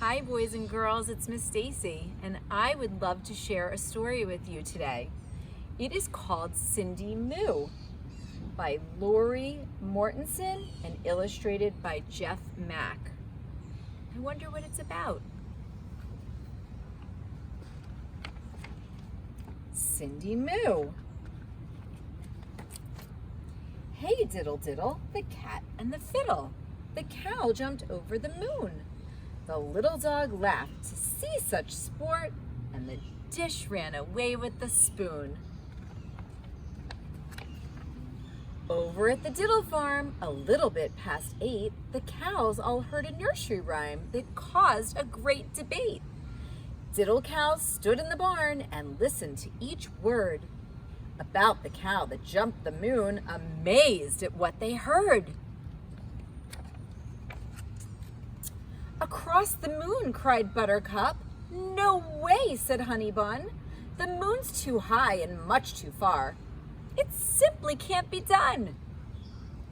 Hi boys and girls, it's Miss Stacey, and I would love to share a story with you today. It is called Cindy Moo by Lori Mortensen and illustrated by Jeff Mack. I wonder what it's about. Cindy Moo. Hey diddle diddle, the cat and the fiddle. The cow jumped over the moon. The little dog laughed to see such sport, and the dish ran away with the spoon. Over at the Diddle Farm, a little bit past 8, the cows all heard a nursery rhyme that caused a great debate. Diddle cows stood in the barn and listened to each word about the cow that jumped the moon, amazed at what they heard. "Across the moon," cried Buttercup. "No way," said Honey Bun. "The moon's too high and much too far. It simply can't be done."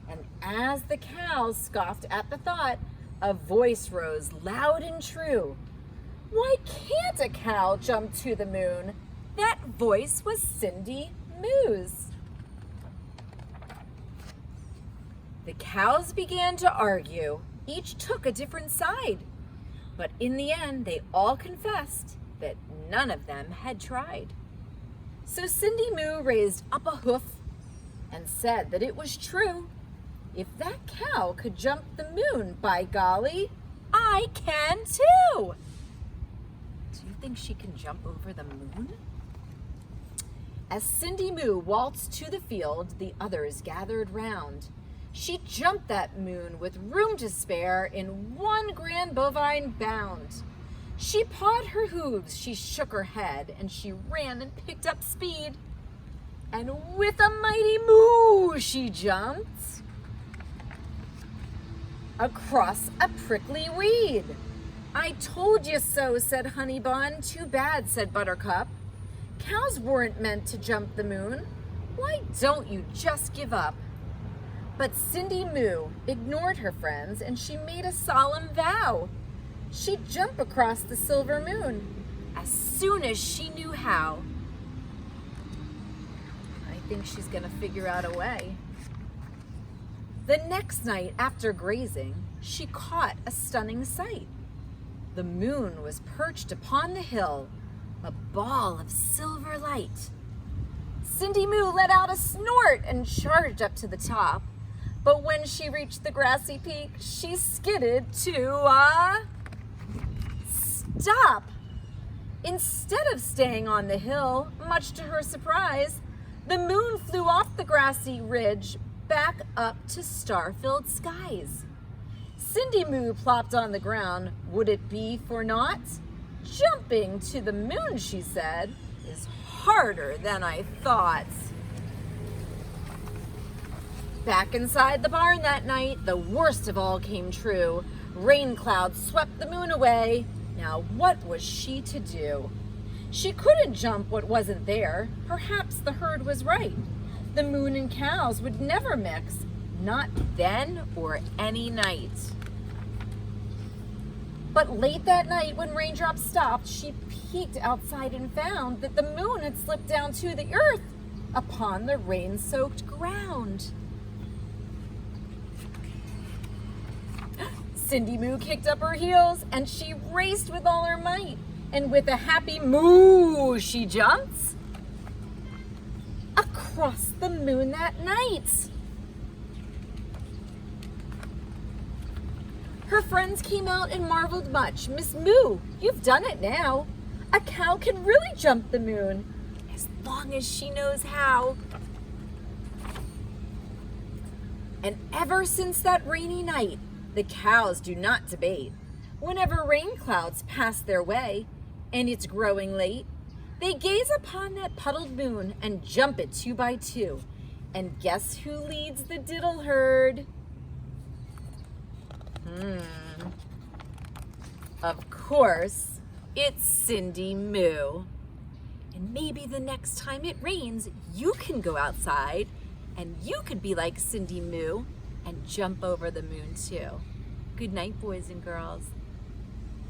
And as the cows scoffed at the thought, a voice rose loud and true. "Why can't a cow jump to the moon?" That voice was Cindy Moo's. The cows began to argue. Each took a different side. But in the end, they all confessed that none of them had tried. So Cindy Moo raised up a hoof and said that it was true. If that cow could jump the moon, by golly, I can too. Do you think she can jump over the moon? As Cindy Moo waltzed to the field, the others gathered round. She jumped that moon with room to spare in one grand bovine bound. She pawed her hooves, she shook her head, and she ran and picked up speed. And with a mighty moo, she jumped across a prickly weed. "I told you so," said Honey Bun. "Too bad," said Buttercup. "Cows weren't meant to jump the moon. Why don't you just give up?" But Cindy Moo ignored her friends, and she made a solemn vow. She'd jump across the silver moon as soon as she knew how. I think she's gonna figure out a way. The next night, after grazing, she caught a stunning sight. The moon was perched upon the hill, a ball of silver light. Cindy Moo let out a snort and charged up to the top. But when she reached the grassy peak, she skidded to a stop. Instead of staying on the hill, much to her surprise, the moon flew off the grassy ridge back up to star-filled skies. Cindy Moo plopped on the ground. Would it be for naught? "Jumping to the moon," she said, "is harder than I thought." Back inside the barn that night, the worst of all came true. Rain clouds swept the moon away. Now what was she to do? She couldn't jump what wasn't there. Perhaps the herd was right. The moon and cows would never mix, not then or any night. But late that night, when raindrops stopped, she peeked outside and found that the moon had slipped down to the earth upon the rain-soaked ground. Cindy Moo kicked up her heels, and she raced with all her might. And with a happy moo, she jumped across the moon that night. Her friends came out and marveled much. "Miss Moo, you've done it now. A cow can really jump the moon, as long as she knows how." And ever since that rainy night, the cows do not debate. Whenever rain clouds pass their way, and it's growing late, they gaze upon that puddled moon and jump it 2 by 2. And guess who leads the diddle herd? Of course, it's Cindy Moo. And maybe the next time it rains, you can go outside and you could be like Cindy Moo and jump over the moon too. Good night, boys and girls.